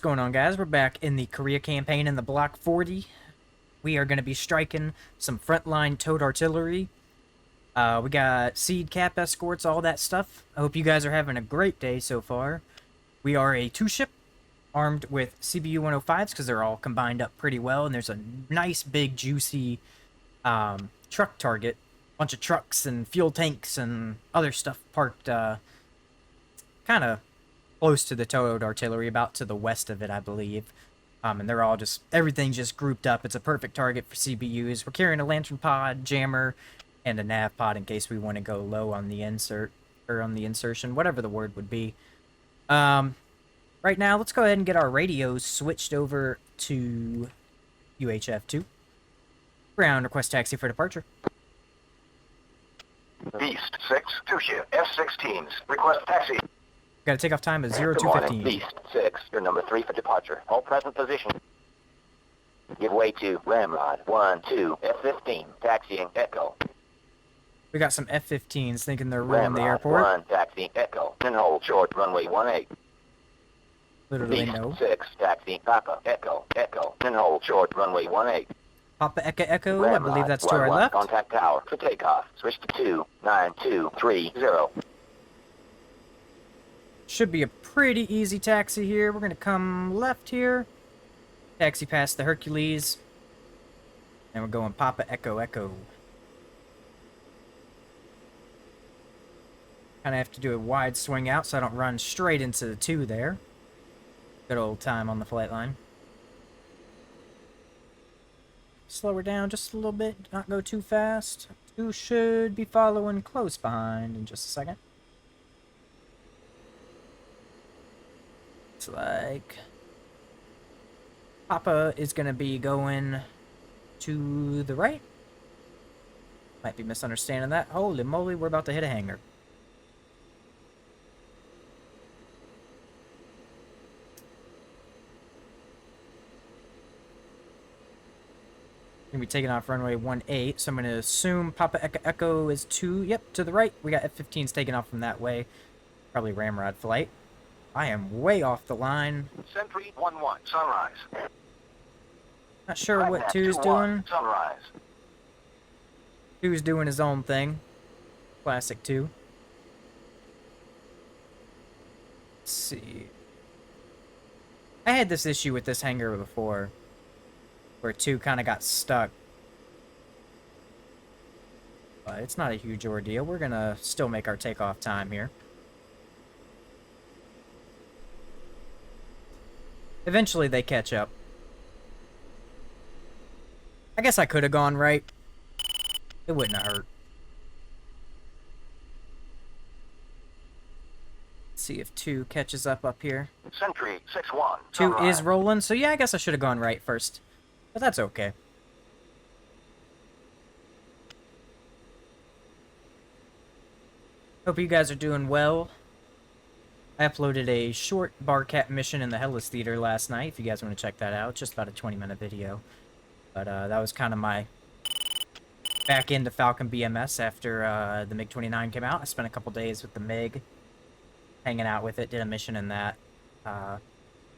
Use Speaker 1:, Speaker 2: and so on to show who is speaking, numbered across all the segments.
Speaker 1: going on, guys? We're back in the Korea campaign in the Block 40. We are going to be striking some frontline towed artillery. We got seed cap escorts, all that stuff. I hope you guys are having a great day so far. We are a 2-ship armed with CBU 105s because they're all combined up pretty well, and there's a nice big juicy truck target. Bunch of trucks and fuel tanks and other stuff parked kind of close to the towed artillery, about to the west of it, I believe. And they're all just, everything's just grouped up. It's a perfect target for CBUs. We're carrying a lantern pod, jammer, and a nav pod in case we want to go low on the insert, or on the insertion, whatever the word would be. Right now, let's go ahead and get our radios switched over to UHF-2. Ground, request taxi for departure.
Speaker 2: Beast 6, 2-ship, F-16s, request taxi.
Speaker 1: Got a takeoff time of
Speaker 2: Good
Speaker 1: 0215.
Speaker 2: morning, Beast 6, you're number 3 for departure. Hold present position. Give way to Ramrod 1-2, F-15, taxiing Echo.
Speaker 1: We got some F-15s thinking they're ruling the
Speaker 2: Ramrod
Speaker 1: airport.
Speaker 2: 1, taxiing Echo, and hold short runway 18.
Speaker 1: Literally
Speaker 2: Beast
Speaker 1: no.
Speaker 2: 6, taxiing Papa, Echo, Echo, and hold short runway 18.
Speaker 1: Papa Echo Echo, I believe that's to our
Speaker 2: 11,
Speaker 1: left.
Speaker 2: contact tower for takeoff. Switch to 29230.
Speaker 1: Should be a pretty easy taxi here. We're going to come left here. Taxi past the Hercules. And we're going Papa Echo Echo. Kind of have to do a wide swing out so I don't run straight into the 2 there. Good old time on the flight line. Slow her down just a little bit. Not go too fast. 2 should be following close behind in just a second. Looks like Papa is going to be going to the right. Might be misunderstanding that. Holy moly, we're about to hit a hangar. Gonna be taking off runway 18, so I'm gonna assume Papa Echo Echo is to the right. We got F-15s taking off from that way. Probably Ramrod flight. I am way off the line.
Speaker 2: Sentry 1-1, sunrise.
Speaker 1: Not sure what 2's
Speaker 2: 2-1,
Speaker 1: doing.
Speaker 2: sunrise.
Speaker 1: 2's doing his own thing. Classic 2. Let's see. I had this issue with this hangar before, where 2 kind of got stuck. But it's not a huge ordeal. We're gonna still make our takeoff time here. Eventually they catch up. I guess I could have gone right. It wouldn't have hurt. Let's see if 2 catches up here.
Speaker 2: Sentry 6-1,
Speaker 1: 2
Speaker 2: sunrise.
Speaker 1: is rolling, so yeah, I guess I should have gone right first. But that's okay. Hope you guys are doing well. I uploaded a short Barcat mission in the Hellas Theater last night, if you guys want to check that out. It's just about a 20-minute video. But that was kind of my back into Falcon BMS after the MiG-29 came out. I spent a couple days with the MiG, hanging out with it, did a mission in that,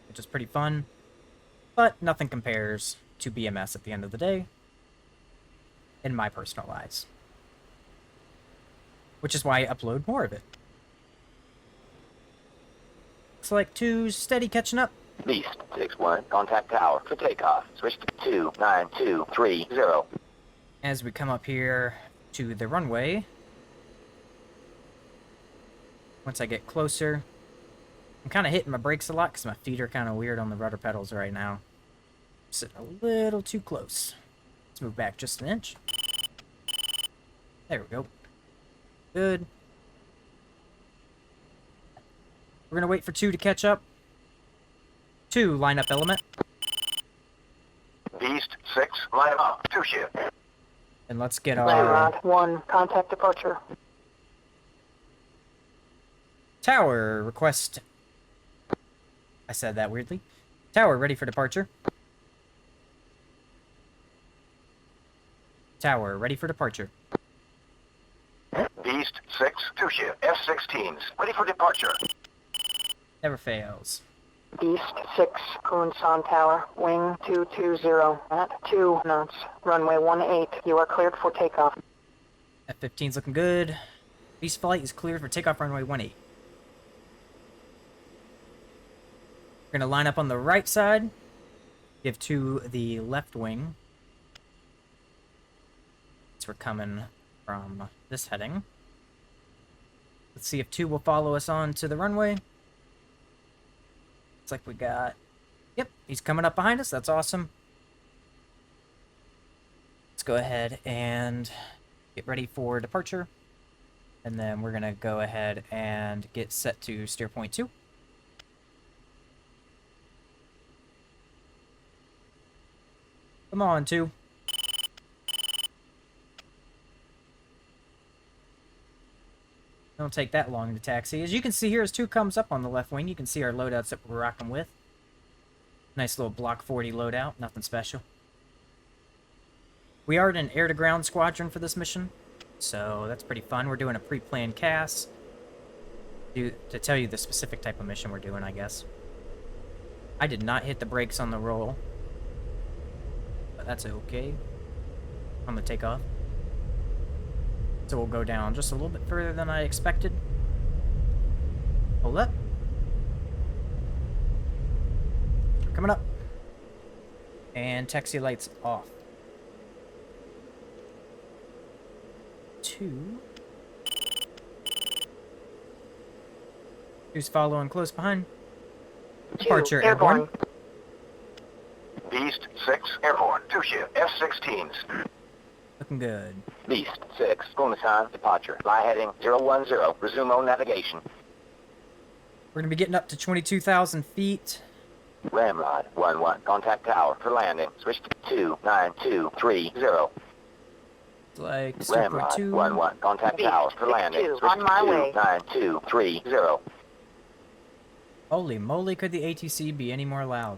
Speaker 1: which is pretty fun. But nothing compares to BMS at the end of the day, in my personal eyes. Which is why I upload more of it. Looks like 2's steady catching up.
Speaker 2: Beast 6-1, contact tower for takeoff. Switch to 29230.
Speaker 1: As we come up here to the runway, once I get closer, I'm kind of hitting my brakes a lot because my feet are kind of weird on the rudder pedals right now. Sitting a little too close. Let's move back just an inch. There we go. Good. We're going to wait for 2 to catch up. 2, line up element.
Speaker 2: Beast 6, line up, 2-ship.
Speaker 1: And let's get our
Speaker 3: Ramrod 1, contact departure.
Speaker 1: tower request. I said that weirdly. Tower ready for departure. Tower ready for departure.
Speaker 2: Beast 6, 2-ship, F-16s, ready for departure.
Speaker 1: Never fails.
Speaker 3: East 6, Kunsan Tower, wing 220 at 2 knots, runway 18. You are cleared for takeoff.
Speaker 1: F-15's looking good. East flight is cleared for takeoff runway 18. We're going to line up on the right side, give to the left wing. So we're coming from this heading. Let's see if 2 will follow us on to the runway. Looks like we got... Yep, he's coming up behind us. That's awesome. Let's go ahead and get ready for departure. And then we're going to go ahead and get set to steer point 2. Come on, 2. Don't take that long to taxi. As you can see here, as 2 comes up on the left wing, you can see our loadouts that we're rocking with. Nice little Block 40 loadout, nothing special. We are in an air-to-ground squadron for this mission, so that's pretty fun. We're doing a pre-planned CAS. To tell you the specific type of mission we're doing, I guess. I did not hit the brakes on the roll, but that's okay. On the takeoff. So we'll go down just a little bit further than I expected. Hold up. Coming up. And taxi lights off. 2. 2's following close behind. Departure Airborne.
Speaker 2: Beast 6, Airborne, 2 ship, F-16s.
Speaker 1: Looking good.
Speaker 2: Beast 6, Kunsan, departure. Fly heading 010, resume on navigation.
Speaker 1: We're going to be getting up to 22,000 feet.
Speaker 2: Ramrod 11, contact tower for landing. Switch to 29230.
Speaker 1: It's like
Speaker 2: Ramrod
Speaker 1: 2.2.
Speaker 2: 11, contact tower for landing. Switch
Speaker 3: on my way.
Speaker 2: to 29230.
Speaker 1: Holy moly, could the ATC be any more loud?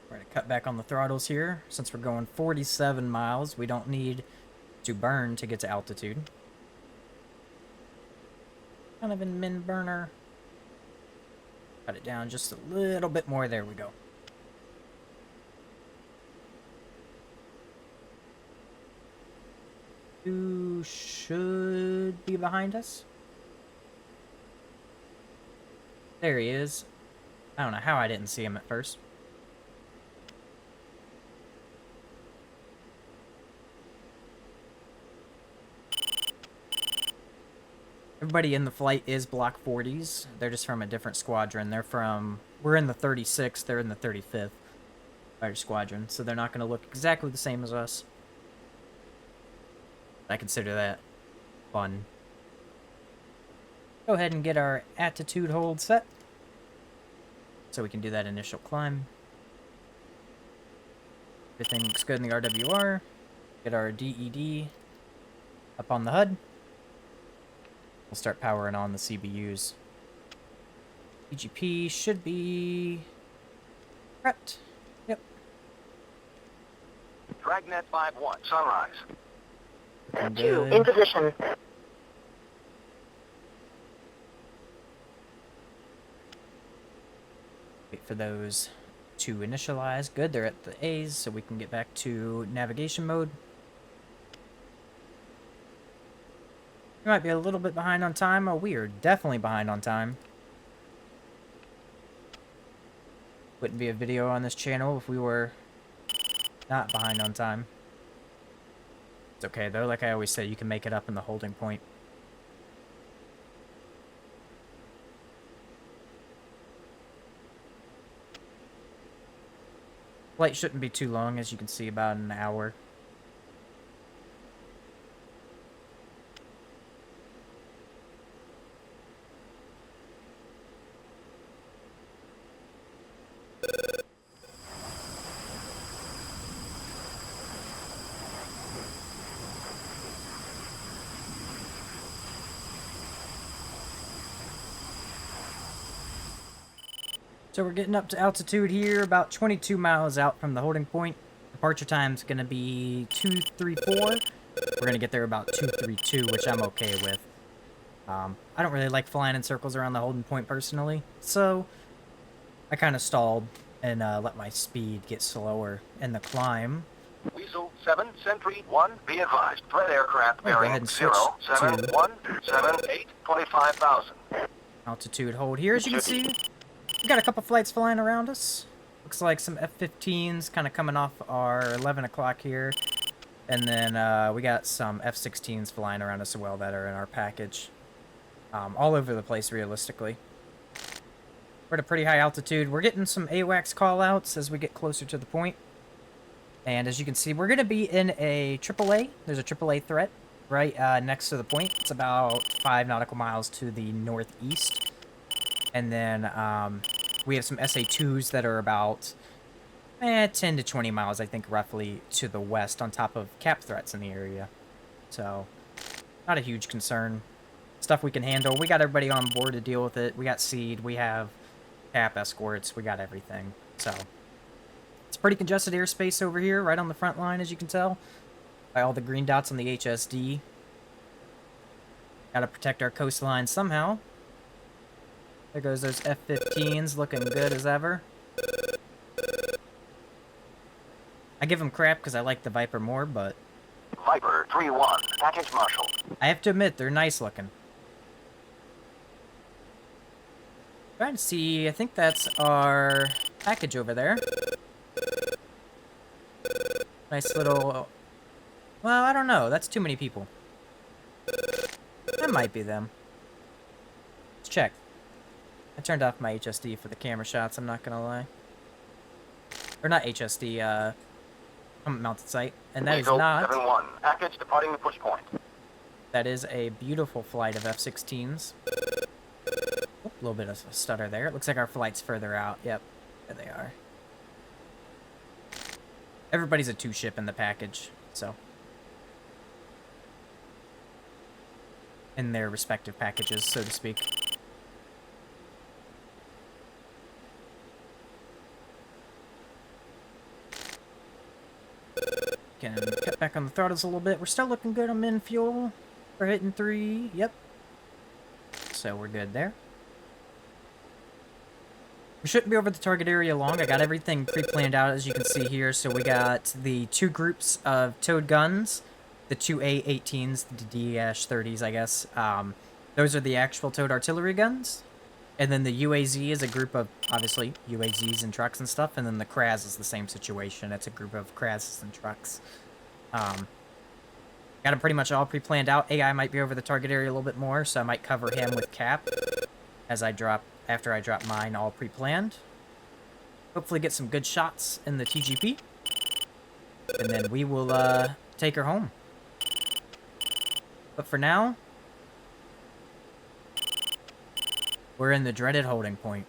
Speaker 1: We're going to cut back on the throttles here. Since we're going 47 miles, we don't need to burn to get to altitude. Kind of in min burner. Cut it down just a little bit more. There we go. Who should be behind us? There he is. I don't know how I didn't see him at first. Everybody in the flight is Block 40s. They're just from a different squadron. We're in the 36th, they're in the 35th Fighter Squadron, so they're not going to look exactly the same as us. I consider that fun. Go ahead and get our attitude hold set, so we can do that initial climb. Everything looks good in the RWR. Get our DED up on the HUD. We'll start powering on the CBUs. EGP should be prepped. Yep.
Speaker 2: Dragnet 5-1, sunrise.
Speaker 1: Looking
Speaker 3: 2
Speaker 1: good.
Speaker 3: in position.
Speaker 1: Wait for those to initialize. Good, they're at the A's, so we can get back to navigation mode. We might be a little bit behind on time. Oh, we are definitely behind on time. Wouldn't be a video on this channel if we were not behind on time. It's okay, though. Like I always say, you can make it up in the holding point. Flight shouldn't be too long, as you can see, about an hour. So we're getting up to altitude here, about 22 miles out from the holding point. Departure time's going to be 234. We're going to get there about 232, which I'm okay with. I don't really like flying in circles around the holding point personally, so I kind of stalled and let my speed get slower in the climb.
Speaker 2: Weasel 7, Sentry 1, be advised. Threat aircraft
Speaker 1: Go ahead
Speaker 2: bearing
Speaker 1: and switch
Speaker 2: 071778 25,000.
Speaker 1: Altitude hold here. As you can see, we got a couple flights flying around us. Looks like some F-15s kind of coming off our 11 o'clock here. And then we got some F-16s flying around us as well that are in our package. All over the place, realistically. We're at a pretty high altitude. We're getting some AWACS callouts as we get closer to the point. And as you can see, we're going to be in a AAA. There's a AAA threat right next to the point. It's about 5 nautical miles to the northeast. And then we have some SA-2s that are about 10 to 20 miles, I think, roughly to the west on top of cap threats in the area. So, not a huge concern. Stuff we can handle. We got everybody on board to deal with it. We got seed. We have cap escorts. We got everything. So, it's pretty congested airspace over here, right on the front line, as you can tell. By all the green dots on the HSD. Gotta protect our coastline somehow. There goes those F-15s, looking good as ever. I give them crap because I like the Viper more, but
Speaker 2: Viper 3-1, package marshal.
Speaker 1: I have to admit, they're nice looking. Trying to see, I think that's our package over there. Nice little... Well, I don't know. That's too many people. That might be them. Let's check. I turned off my HSD for the camera shots, I'm not gonna lie. Or not HSD, mounted sight. And that
Speaker 2: Weasel
Speaker 1: is not...
Speaker 2: 7-1, package departing push point.
Speaker 1: That is a beautiful flight of F-16s. A little bit of a stutter there. It looks like our flight's further out. Yep, there they are. Everybody's a 2-ship in the package, so. In their respective packages, so to speak. Can cut back on the throttles a little bit. We're still looking good on min fuel. We're hitting 3. Yep. So we're good there. We shouldn't be over the target area long. I got everything pre-planned out, as you can see here. So we got the 2 groups of towed guns, the 2 A-18s, the D-30s, I guess. Those are the actual towed artillery guns. And then the UAZ is a group of, obviously, UAZs and trucks and stuff. And then the CRAS is the same situation. It's a group of CRASs and trucks. Got it pretty much all pre-planned out. AI might be over the target area a little bit more, so I might cover him with cap as I drop, after I drop mine all pre-planned. Hopefully get some good shots in the TGP. And then we will take her home. But for now, we're in the dreaded holding point.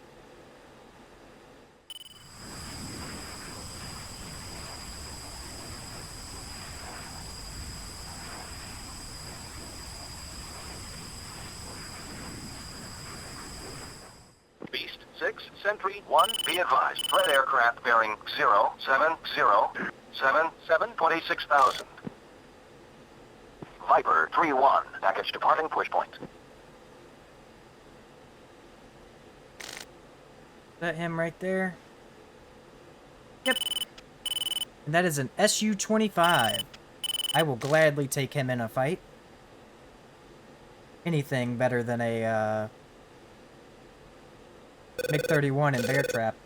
Speaker 2: Beast 6, Sentry 1, be advised. Threat aircraft bearing 07077 26,000. Viper 3-1, package departing push point.
Speaker 1: Is that him right there? Yep. And that is an Su-25. I will gladly take him in a fight. Anything better than a MiG-31 in Bear Trap.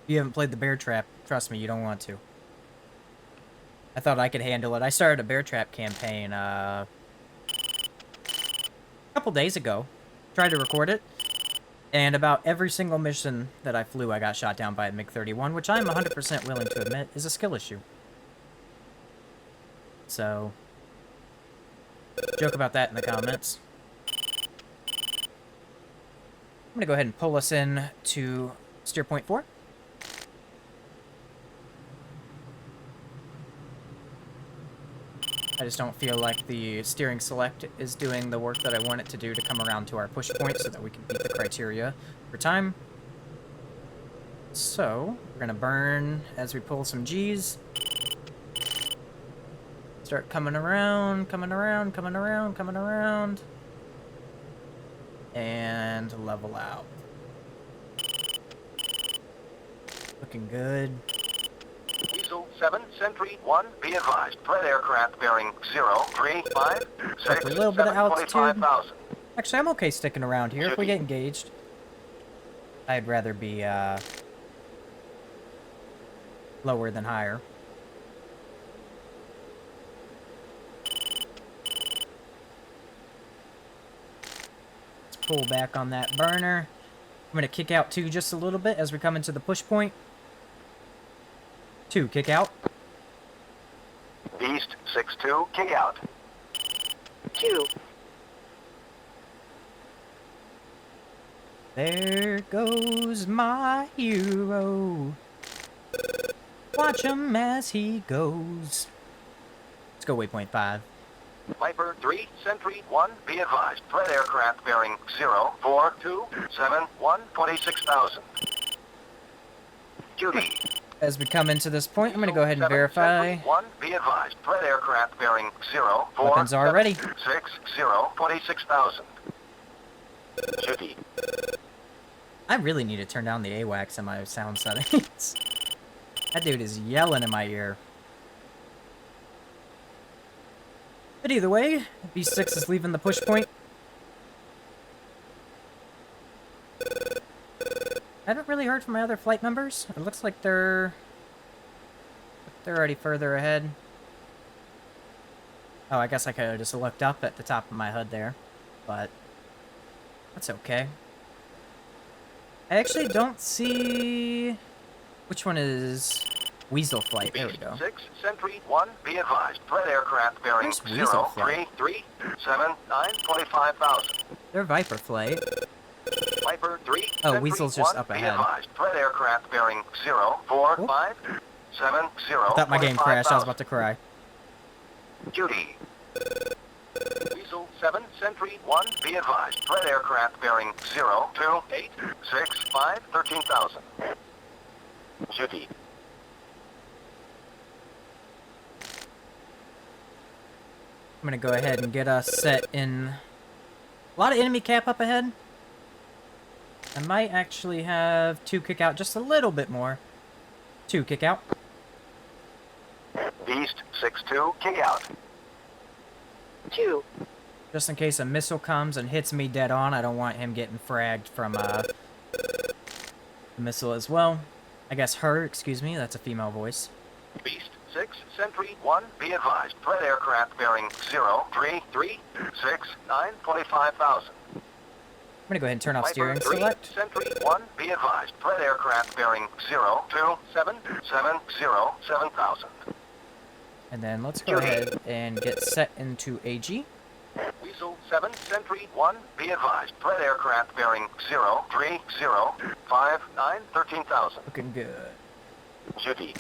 Speaker 1: If you haven't played the Bear Trap, trust me, you don't want to. I thought I could handle it. I started a Bear Trap campaign a couple days ago. Tried to record it. And about every single mission that I flew, I got shot down by a MiG-31, which I'm 100% willing to admit is a skill issue. So, joke about that in the comments. I'm gonna go ahead and pull us in to steer point 4. I just don't feel like the steering select is doing the work that I want it to do to come around to our push point so that we can beat the criteria for time. So, we're gonna burn as we pull some G's. Start coming around, coming around, coming around, coming around. And level out. Looking good.
Speaker 2: Weasel 7, Sentry 1, be advised. Threat aircraft bearing 035,
Speaker 1: Up a little bit of altitude.
Speaker 2: 25,000.
Speaker 1: Actually, I'm okay sticking around here if we get engaged. I'd rather be, lower than higher. Let's pull back on that burner. I'm going to kick out 2 just a little bit as we come into the push point. 2, kick out.
Speaker 2: Beast 6-2, kick out.
Speaker 3: 2.
Speaker 1: There goes my hero. Watch him as he goes. Let's go waypoint 5.
Speaker 2: Viper 3, Sentry 1, be advised. Threat aircraft bearing 04271, 26,000. Duty.
Speaker 1: As we come into this point, I'm going to go ahead and verify.
Speaker 2: 1, be advised. Threat aircraft bearing 04.
Speaker 1: Weapons are ready.
Speaker 2: 26,000. Duty.
Speaker 1: I really need to turn down the AWACS in my sound settings. That dude is yelling in my ear. But either way, B6 is leaving the push point. I haven't really heard from my other flight members. It looks like they're already further ahead. Oh, I guess I could have just looked up at the top of my HUD there, but that's okay. I actually don't see which one is Weasel Flight. There we go.
Speaker 2: 6, Sentry 1, be advised. Threat aircraft bearing
Speaker 1: Where's Weasel Flight?
Speaker 2: 03379, 25,000.
Speaker 1: They're Viper Flight.
Speaker 2: Viper 3.
Speaker 1: Oh,
Speaker 2: Sentry
Speaker 1: Weasel's just
Speaker 2: 1,
Speaker 1: up
Speaker 2: be
Speaker 1: ahead.
Speaker 2: advised. Threat aircraft bearing 04570.
Speaker 1: I thought my game crashed. I was about to cry.
Speaker 2: Duty. Weasel 7, Sentry 1, be advised. Threat aircraft bearing 02865, 13,000. Duty.
Speaker 1: I'm gonna go ahead and get us set in. A lot of enemy cap up ahead. I might actually have 2 kick out, just a little bit more. 2 kick out.
Speaker 2: Beast 6-2, kick out.
Speaker 3: 2.
Speaker 1: Just in case a missile comes and hits me dead on, I don't want him getting fragged from the missile as well. I guess her, excuse me, that's a female voice.
Speaker 2: Beast 6, Sentry 1, be advised. Threat aircraft bearing 03369, 25,000.
Speaker 1: I'm gonna go ahead and turn off steering
Speaker 2: Viper 3,
Speaker 1: select.
Speaker 2: Sentry 1, be advised. Threat aircraft bearing 02770, 7,000.
Speaker 1: And then let's go ahead and get set into AG.
Speaker 2: Weasel 7, Sentry 1, be advised. Threat aircraft bearing 03059, 13,000.
Speaker 1: Looking good.
Speaker 2: Duty.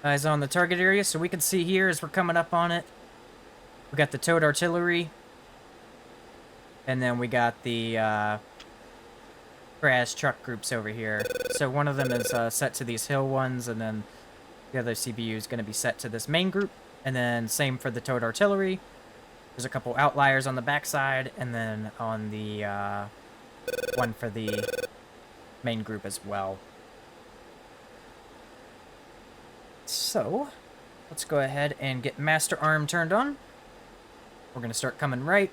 Speaker 1: Eyes on the target area, so we can see here as we're coming up on it. We got the towed artillery. And then we got the crash truck groups over here. So one of them is set to these hill ones, and then the other CBU is going to be set to this main group. And then same for the towed artillery. There's a couple outliers on the backside, and then on the one for the main group as well. So, let's go ahead and get Master Arm turned on. We're going to start coming right.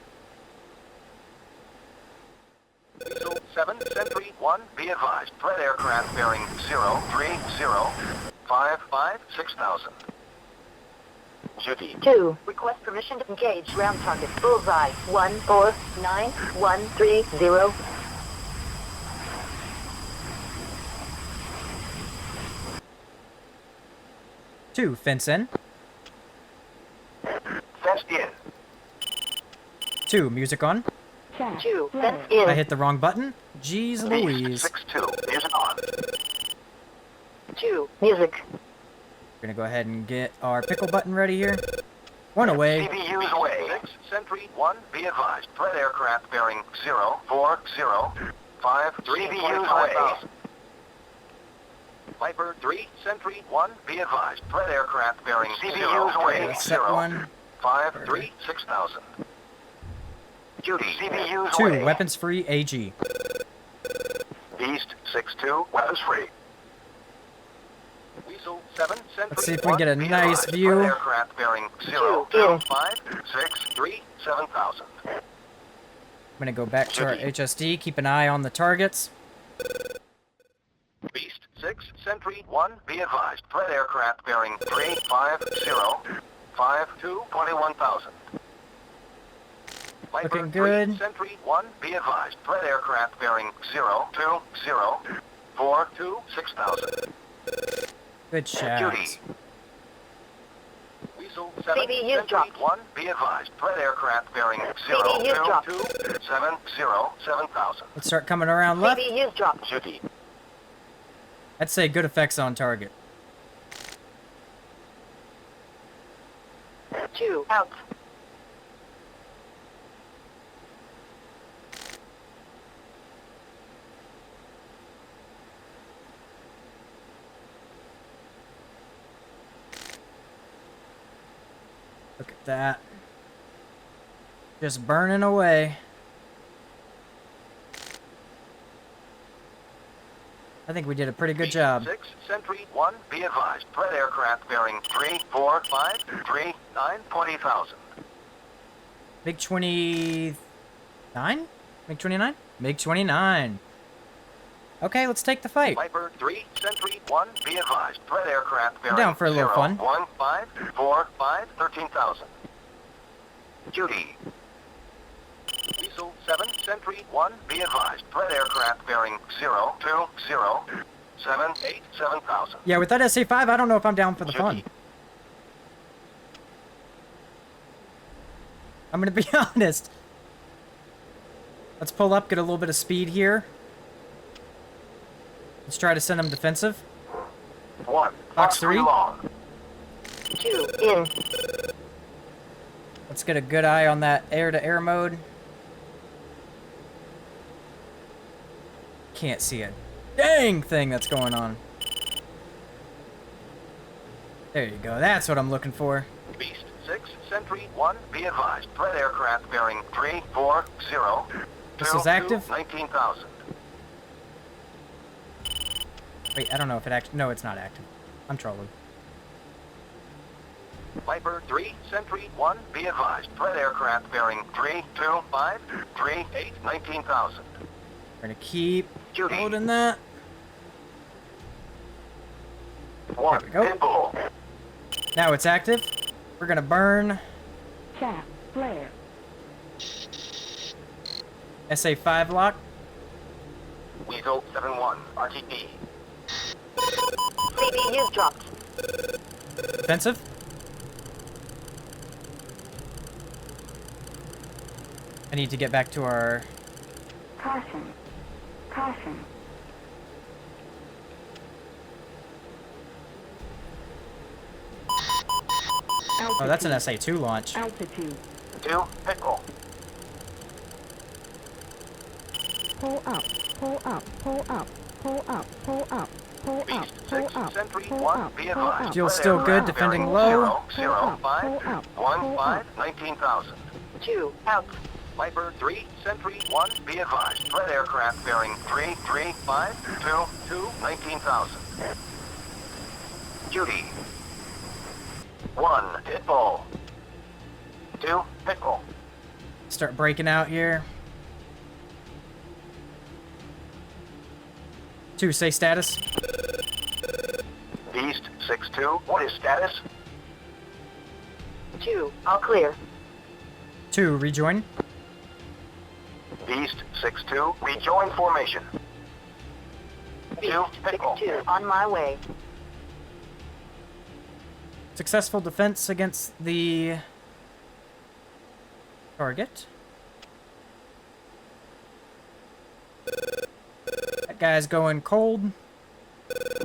Speaker 2: Weasel 7, Sentry 1, be advised. Threat aircraft bearing 03055, 6,000. Duty.
Speaker 3: 2. Request permission to engage ground target. Bullseye 149130.
Speaker 1: Two, fence in.
Speaker 2: Fenced in.
Speaker 1: 2, music on.
Speaker 3: 2. Fence in.
Speaker 1: I hit the wrong button. Jeez Louise.
Speaker 2: Beast 6-2, music on.
Speaker 3: 2. Music.
Speaker 1: We're gonna go ahead and get our pickle button ready here. 1 away.
Speaker 2: CBU's away. 6, Sentry 1, be advised. Threat aircraft bearing 04053, CBU's away. Viper 3, Sentry 1, be advised. Threat aircraft bearing CBU's away.
Speaker 1: Set one.
Speaker 2: 053, 6,000. Duty. CBU's
Speaker 1: 2,
Speaker 2: way.
Speaker 1: weapons free AG.
Speaker 2: Beast 6-2, weapons free. Weasel 7, Sentry
Speaker 1: Let's see if we can get a
Speaker 2: 1, be
Speaker 1: nice
Speaker 2: advised.
Speaker 1: view.
Speaker 2: Threat aircraft bearing 0, 2, 5, 6, 3, 7,000.
Speaker 1: I'm gonna go back to our HSD, keep an eye on the targets.
Speaker 2: Beast 6, Sentry 1, be advised. Threat aircraft bearing 3, 5, 0, 5, 2, 21,000. Viper
Speaker 1: Looking
Speaker 2: 3,
Speaker 1: good.
Speaker 2: Sentry 1, be advised. Threat aircraft bearing 0, 2, 0, 4, 2, 6,000.
Speaker 1: Good shots.
Speaker 2: Duty. Weasel 7,
Speaker 3: CBU
Speaker 2: Sentry
Speaker 3: dropped.
Speaker 2: 1, be advised. Threat aircraft bearing 0,
Speaker 3: CBU
Speaker 2: 2,
Speaker 3: dropped.
Speaker 2: 2, 7, 0, 7,000.
Speaker 1: Let's start coming around left.
Speaker 3: CBU's dropped.
Speaker 2: Duty.
Speaker 1: I'd say good effects on target.
Speaker 3: 2, out.
Speaker 1: Look at that. Just burning away. I think we did a pretty good job.
Speaker 2: 6, Sentry 1, be advised. Threat aircraft bearing 3, 4, 5, 3, 9, 20,000.
Speaker 1: MiG 29? MiG 29? MiG 29. Okay, let's take the fight.
Speaker 2: Viper 3, Sentry 1, be advised. Threat aircraft bearing
Speaker 1: down for a little
Speaker 2: 0,
Speaker 1: fun.
Speaker 2: 1, 5, 4, 5, 13,000. Duty. Weasel 7, Sentry 1, be advised. Threat aircraft bearing 0, 2, 0, 7, 8, 7,000.
Speaker 1: Yeah, with that SA-5, I don't know if I'm down for the fun.
Speaker 2: Duty.
Speaker 1: I'm gonna be honest. Let's pull up, get a little bit of speed here. Let's try to send them defensive.
Speaker 2: 1,
Speaker 1: Box 3.
Speaker 2: long.
Speaker 3: 2, in.
Speaker 1: Let's get a good eye on that air-to-air mode. Can't see a dang thing that's going on. There you go. That's what I'm looking for.
Speaker 2: Beast 6, Sentry 1, be advised. Threat aircraft bearing 3, 4, 0, 2,
Speaker 1: This is active?
Speaker 2: 19,000.
Speaker 1: Wait, I don't know if it actually... No, it's not active. I'm trolling.
Speaker 2: Viper 3, Sentry 1, be advised. Threat aircraft bearing 3, 2, 5, 3, 8, 19,000.
Speaker 1: We're gonna keep
Speaker 2: Duty.
Speaker 1: holding that.
Speaker 2: 1,
Speaker 1: There we go.
Speaker 2: Pitbull.
Speaker 1: Now it's active. We're gonna burn
Speaker 3: Chaff, flare.
Speaker 1: SA-5 lock.
Speaker 2: Weasel 7-1, RTP.
Speaker 3: CBU's dropped.
Speaker 1: Defensive. I need to get back to our...
Speaker 3: Caution. Caution.
Speaker 1: Oh, that's an SA-2 launch.
Speaker 3: Altitude.
Speaker 2: 2, Pitbull.
Speaker 3: Pull up. Pull up. Pull up. Pull up. Pull up. Pull up.
Speaker 2: Beast
Speaker 3: Pull
Speaker 2: 6,
Speaker 3: up.
Speaker 2: Sentry
Speaker 3: Pull
Speaker 2: 1,
Speaker 3: up.
Speaker 2: be
Speaker 3: Pull
Speaker 2: advised.
Speaker 3: up.
Speaker 1: Fuel's
Speaker 2: Threat
Speaker 1: still good,
Speaker 2: aircraft
Speaker 1: defending
Speaker 2: bearing
Speaker 1: low.
Speaker 2: 0, 0, 5,
Speaker 3: Pull up.
Speaker 2: 1,
Speaker 3: Pull
Speaker 2: 5,
Speaker 3: up.
Speaker 2: 19,000.
Speaker 3: 2, out.
Speaker 2: Viper 3, Sentry 1, be advised. Threat aircraft bearing 3, 3, 5, 2, 2, 19,000. Duty. 1, Pitbull. 2, Pitbull.
Speaker 1: Start breaking out here. 2, say status.
Speaker 2: Beast 6-2, what is status?
Speaker 3: 2, all clear.
Speaker 1: 2, rejoin.
Speaker 2: Beast 6-2, rejoin formation. 2,
Speaker 3: Beast
Speaker 2: Pitbull.
Speaker 3: 6-2, on my way.
Speaker 1: Successful defense against the target. That guy's going cold.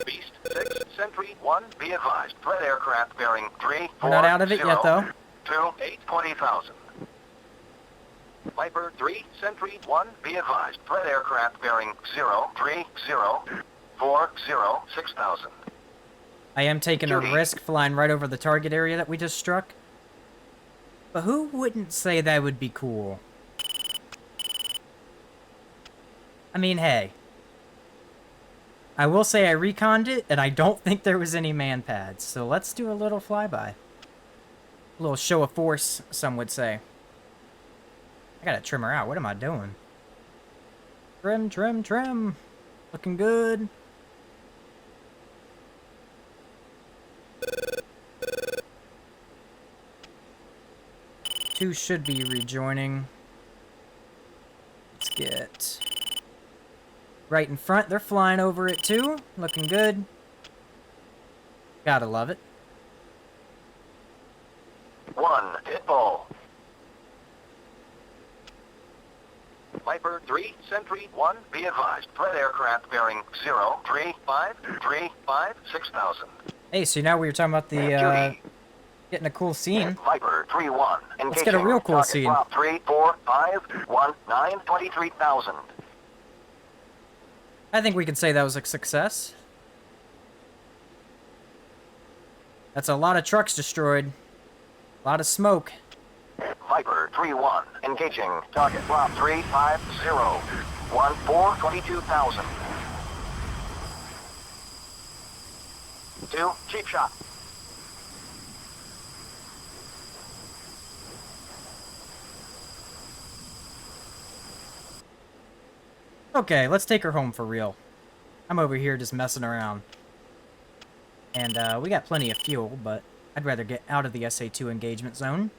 Speaker 2: Beast 6, Sentry 1, be advised. Threat aircraft bearing 3, 4,
Speaker 1: We're not out of it yet, though.
Speaker 2: 2, 8, 20,000. Viper 3, Sentry 1, be advised. Threat aircraft bearing 0, 3, 0, 4, 0, 6,000.
Speaker 1: I am taking a
Speaker 2: Duty.
Speaker 1: risk flying right over the target area that we just struck. But who wouldn't say that would be cool? I mean, hey. I will say I reconned it, and I don't think there was any man pads. So let's do a little flyby. A little show of force, some would say. I gotta trim her out. What am I doing? Trim, trim, trim. Looking good. Two should be rejoining. Let's get right in front. They're flying over it too. Looking good. Gotta love it.
Speaker 2: 1, hit ball. Viper 3, Sentry 1, be advised. Threat aircraft bearing 03535 6000.
Speaker 1: Hey, so now we were talking about the,
Speaker 2: Judy.
Speaker 1: getting a cool scene.
Speaker 2: Viper 3-1.
Speaker 1: Let's get a real cool
Speaker 2: Target
Speaker 1: scene.
Speaker 2: Drop 3, 4, 5, 1, 9, 23,000.
Speaker 1: I think we can say that was a success. That's a lot of trucks destroyed. A lot of smoke.
Speaker 2: Viper 3-1. Engaging. Target drop 3, 5, 0, 1, 4, 22,000. 2, cheap shot.
Speaker 1: Okay, let's take her home for real. I'm over here just messing around. And, we got plenty of fuel, but I'd rather get out of the SA-2 engagement zone.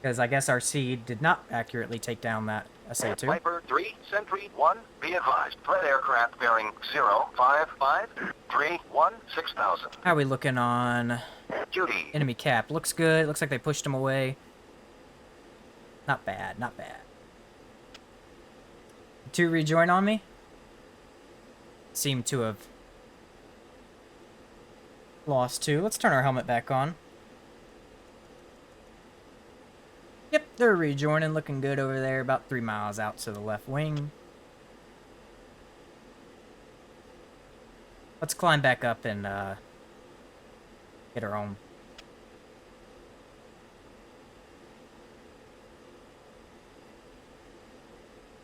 Speaker 1: Because I guess our seed did not accurately take down that SA-2.
Speaker 2: Viper 3, Sentry 1, be advised. Threat aircraft bearing 05531 6000.
Speaker 1: How are we looking on
Speaker 2: Judy.
Speaker 1: enemy cap? Looks good. Looks like they pushed him away. Not bad, not bad. Two rejoin on me? Seem to have lost two. Let's turn our helmet back on. Yep, they're rejoining, looking good over there, about 3 miles out to the left wing. Let's climb back up and get her home.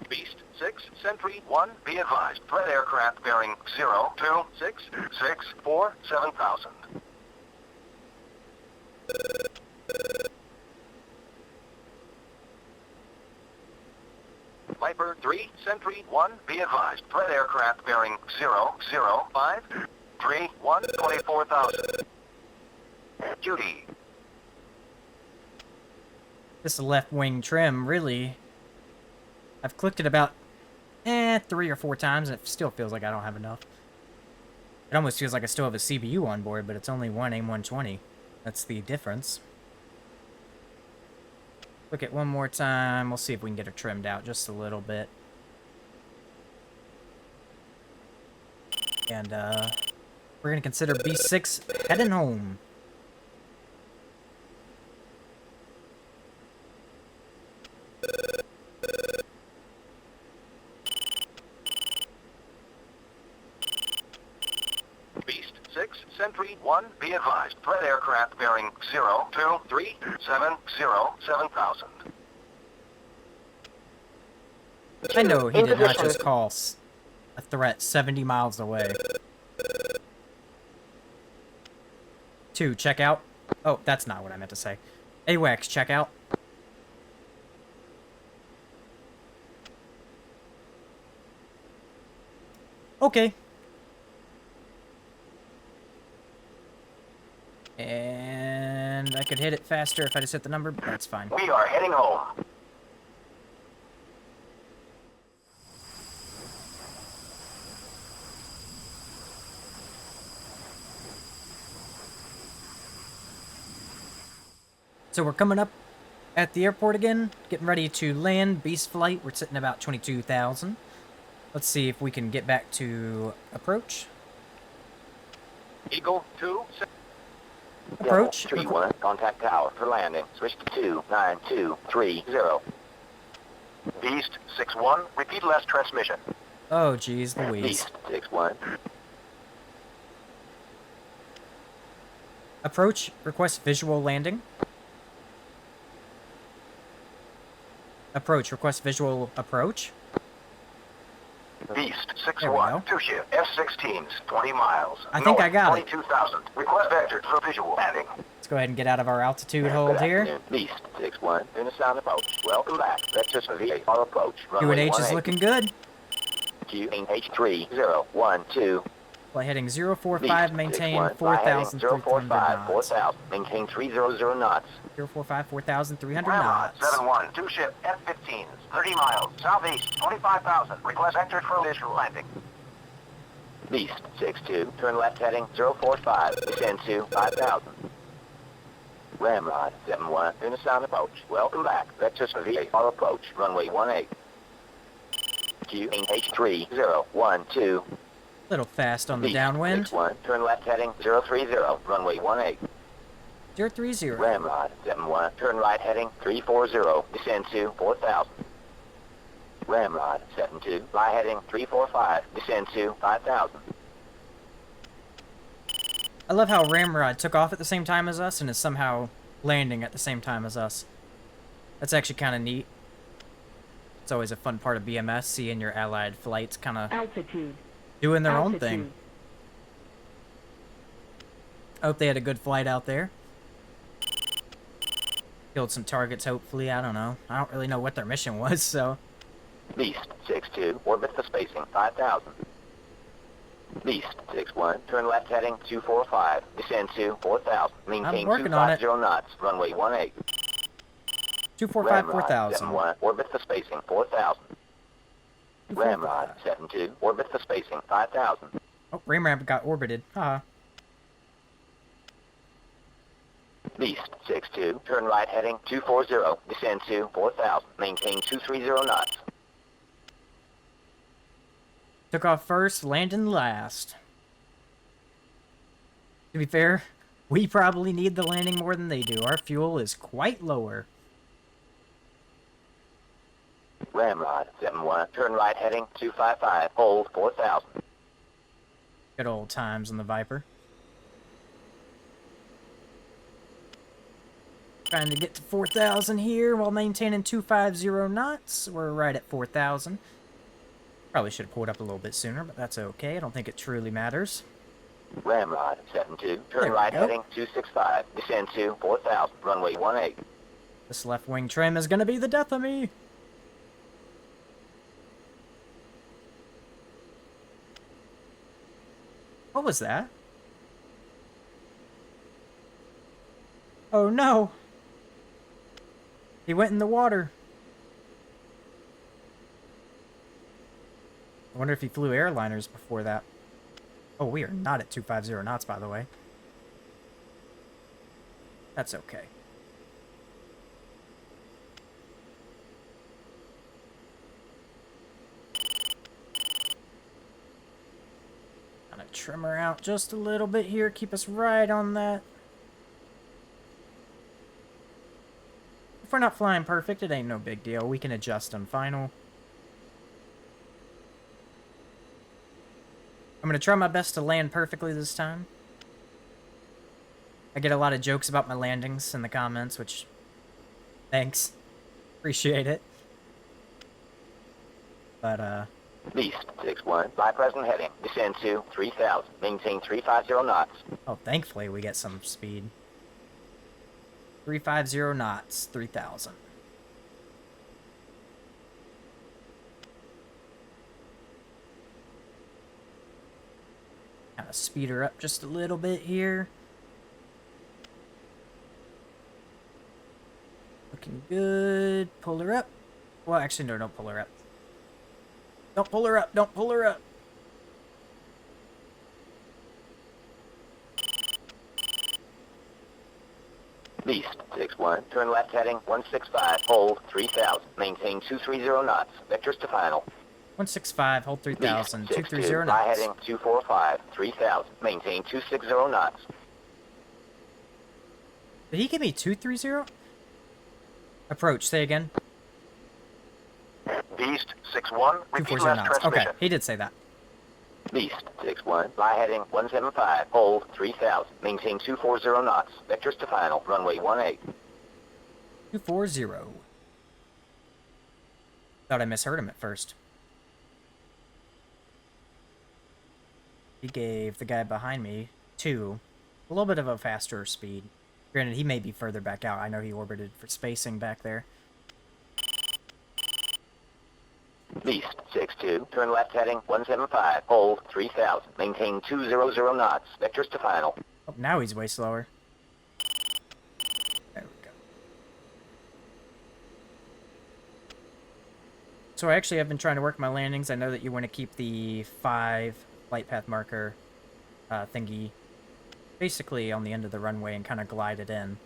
Speaker 2: Beast 6, Sentry 1, be advised. Threat aircraft bearing 02664 7000. Viper 3, Sentry 1, be advised. Threat aircraft bearing 00531 24,000. Judy.
Speaker 1: This left wing trim, really, I've clicked it about 3 or 4 times, and it still feels like I don't have enough. It almost feels like I still have a CPU on board, but it's only one AIM-120. That's the difference. Look at one more time. We'll see if we can get her trimmed out just a little bit. And, we're going to consider B6 heading home.
Speaker 2: Beast 6, Sentry 1, be advised. Threat aircraft bearing 02370 7000.
Speaker 1: I know he did not just call a threat 70 miles away. 2, check out. Oh, that's not what I meant to say. AWACS, check out. Okay. And I could hit it faster if I just hit the number, but that's fine.
Speaker 2: We are heading home.
Speaker 1: So we're coming up at the airport again, getting ready to land Beast Flight. We're sitting about 22,000. Let's see if we can get back to approach.
Speaker 2: Eagle 2,
Speaker 1: Approach.
Speaker 2: 3-1, contact tower for landing. Switch to 29230. Beast 6-1, repeat last transmission.
Speaker 1: Oh, geez, Louise.
Speaker 2: Beast 6-1.
Speaker 1: Approach. Request visual landing. Approach. Request visual approach.
Speaker 2: Beast
Speaker 1: There we
Speaker 2: 6-1,
Speaker 1: go.
Speaker 2: 2-shift, F-16s, 20 miles.
Speaker 1: I think I got it.
Speaker 2: 22,000. Request vector for visual landing.
Speaker 1: Let's go ahead and get out of our altitude hold here.
Speaker 2: Beast 6-1, in a sound approach. Welcome back. Vectors for VAR approach. Runway
Speaker 1: UNH is
Speaker 2: 18.
Speaker 1: looking good.
Speaker 2: QNH3012.
Speaker 1: Flight heading 045, maintain
Speaker 2: 4,000.
Speaker 1: 4,300 knots.
Speaker 2: 4,000. Maintain 300 knots.
Speaker 1: 045, 4,300
Speaker 2: Ramrod
Speaker 1: knots.
Speaker 2: 7-1, 2-ship F-15s, 30 miles. Southeast, 25,000. Request vector for visual landing. Beast 6-2, turn left heading 045, descend to 5,000. Ramrod 7-1, in a sound approach. Welcome back. Vectors for VAR approach. Runway 18. QNH3012.
Speaker 1: Little fast on the
Speaker 2: Beast
Speaker 1: downwind.
Speaker 2: 6-1, turn left heading 030, runway 18.
Speaker 1: 030.
Speaker 2: Ramrod 7-1, turn right heading 340, descend to 4,000. Ramrod 7-2, fly heading 345, descend to 5,000.
Speaker 1: I love how Ramrod took off at the same time as us and is somehow landing at the same time as us. That's actually kind of neat. It's always a fun part of BMS, seeing your allied flights kind of doing their own thing. I hope they had a good flight out there. Killed some targets, hopefully. I don't know. I don't really know what their mission was, so...
Speaker 2: Beast 6-2, orbit the spacing 5,000. Beast 6-1, turn left heading 245, descend to 4,000. Maintain 250 knots, runway 18.
Speaker 1: 245, 4,000.
Speaker 2: 7-1, orbit the spacing 4,000. Ramrod 7-2, orbit the spacing 5,000.
Speaker 1: Oh, Ramrod got orbited. Haha.
Speaker 2: Beast 6-2, turn right heading 240, descend to 4,000. Maintain 230 knots.
Speaker 1: Took off first, landing last. To be fair, we probably need the landing more than they do. Our fuel is quite lower.
Speaker 2: Ramrod 7-1, turn right heading 255, hold 4,000.
Speaker 1: Good old times on the Viper. Trying to get to 4,000 here while maintaining 250 knots. We're right at 4,000. Probably should have pulled up a little bit sooner, but that's okay. I don't think it truly matters.
Speaker 2: Ramrod 7-2, turn right heading 265, descend to 4,000, runway 18.
Speaker 1: This left wing trim is going to be the death of me. What was that? Oh no! He went in the water. I wonder if he flew airliners before that. Oh, we are not at 250 knots, by the way. That's okay. Gonna trim her out just a little bit here, keep us right on that. If we're not flying perfect, it ain't no big deal. We can adjust on final. I'm gonna try my best to land perfectly this time. I get a lot of jokes about my landings in the comments, which... thanks. Appreciate it. But,
Speaker 2: Beast 6-1, fly present heading, descend to 3,000, maintain 350 knots.
Speaker 1: oh, thankfully we get some speed. 350 knots, 3,000. Kind of speed her up just a little bit here. Looking good. Pull her up. Well, actually, no, don't pull her up. Don't pull her up. Don't pull her up.
Speaker 2: Beast 6-1, turn left heading 165, hold 3,000, maintain 230 knots. Vectors to final.
Speaker 1: 165, hold 3,000, 230
Speaker 2: fly
Speaker 1: knots.
Speaker 2: heading 245, 3,000, maintain 260 knots.
Speaker 1: Did he give me 230? Approach, say again.
Speaker 2: Beast 6-1, repeat
Speaker 1: 240
Speaker 2: left
Speaker 1: knots.
Speaker 2: transmission.
Speaker 1: Okay, he did say that.
Speaker 2: Beast 6-1, fly heading 175, hold 3,000, maintain 240 knots. Vectors to final, runway 18.
Speaker 1: 240. Thought I misheard him at first. He gave the guy behind me 2. A little bit of a faster speed. Granted, he may be further back out. I know he orbited for spacing back there.
Speaker 2: Beast 6-2, turn left heading 175, hold 3000, maintain 200 knots, vectors to final.
Speaker 1: Oh, now he's way slower. There we go. So I actually have been trying to work my landings. I know that you want to keep the 5 flight path marker thingy basically on the end of the runway and kind of glide it in.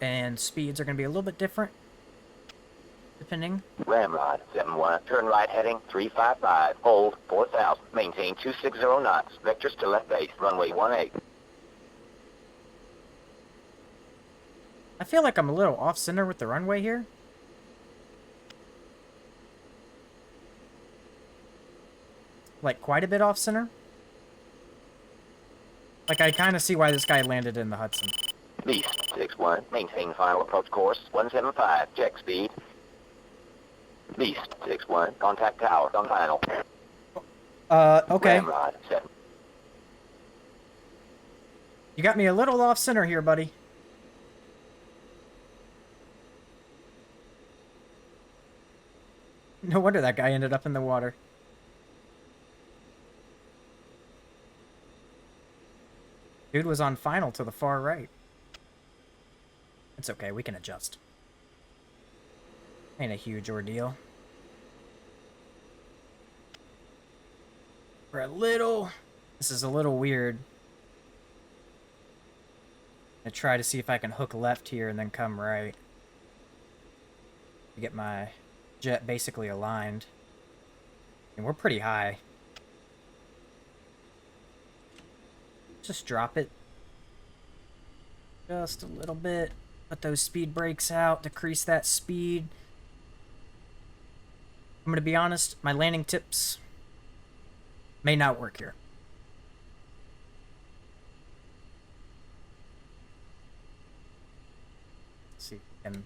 Speaker 1: And speeds are going to be a little bit different, depending.
Speaker 2: Ramrod 7-1, turn right heading 355, hold 4000, maintain 260 knots, vectors to left base, runway 18.
Speaker 1: I feel like I'm a little off-center with the runway here. Like, quite a bit off-center. Like, I kind of see why this guy landed in the Hudson.
Speaker 2: Beast 6-1, maintain final approach course 175, check speed. Beast 6-1, contact tower on final.
Speaker 1: Okay.
Speaker 2: Ramrod 7.
Speaker 1: You got me a little off-center here, buddy. No wonder that guy ended up in the water. Dude was on final to the far right. It's okay, we can adjust. Ain't a huge ordeal. This is a little weird. I try to see if I can hook left here and then come right. To get my jet basically aligned. And we're pretty high. Just drop it. Just a little bit. Put those speed brakes out, decrease that speed. I'm gonna be honest, my landing tips may not work here. Let's see if we can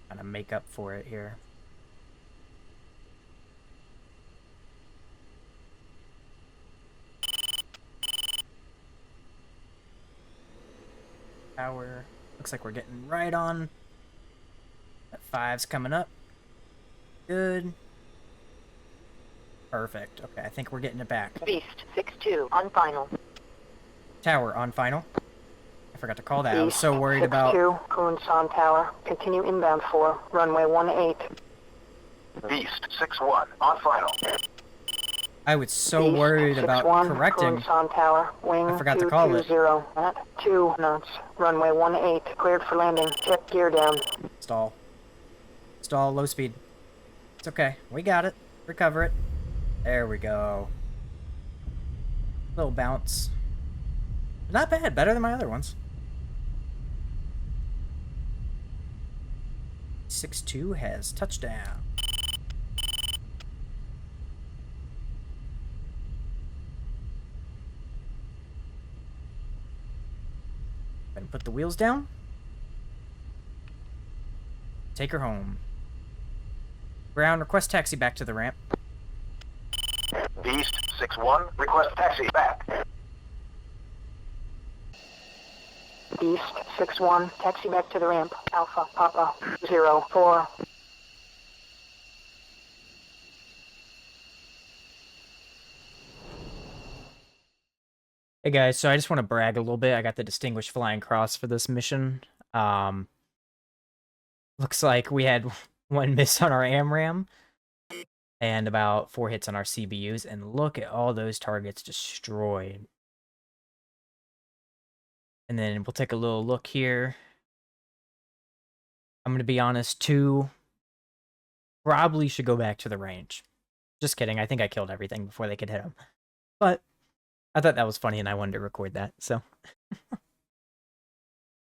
Speaker 1: kind of make up for it here. Tower. Looks like we're getting right on. That 5's coming up. Good. Perfect. Okay, I think we're getting it back.
Speaker 3: Beast 6-2 on final.
Speaker 1: Tower on final. I forgot to call that. I was
Speaker 3: Beast
Speaker 1: so worried about...
Speaker 3: 6-2, Kunsan Tower. Continue inbound for runway 18.
Speaker 2: Beast 6-1, on final.
Speaker 1: I was so
Speaker 3: Beast
Speaker 1: worried about
Speaker 3: 6-1,
Speaker 1: correcting.
Speaker 3: Kunsan Tower, wing
Speaker 1: I forgot to call it.
Speaker 3: 220 at 2 knots. Runway 18, cleared for landing. Check gear down.
Speaker 1: Stall. Stall, low speed. It's okay. We got it. Recover it. There we go. Little bounce. Not bad. Better than my other ones. 6-2 has touchdown. And put the wheels down. Take her home. Ground, request taxi back to the ramp.
Speaker 2: Beast 6-1, request taxi back.
Speaker 3: Beast 6-1, taxi back to the ramp. Alpha Papa 04.
Speaker 1: Hey guys, so I just want to brag a little bit. I got the Distinguished Flying Cross for this mission. Looks like we had 1 miss on our AMRAM and about 4 hits on our CBUs, and look at all those targets destroyed. And then we'll take a little look here. I'm going to be honest, 2 probably should go back to the range. Just kidding, I think I killed everything before they could hit them. But I thought that was funny and I wanted to record that, so.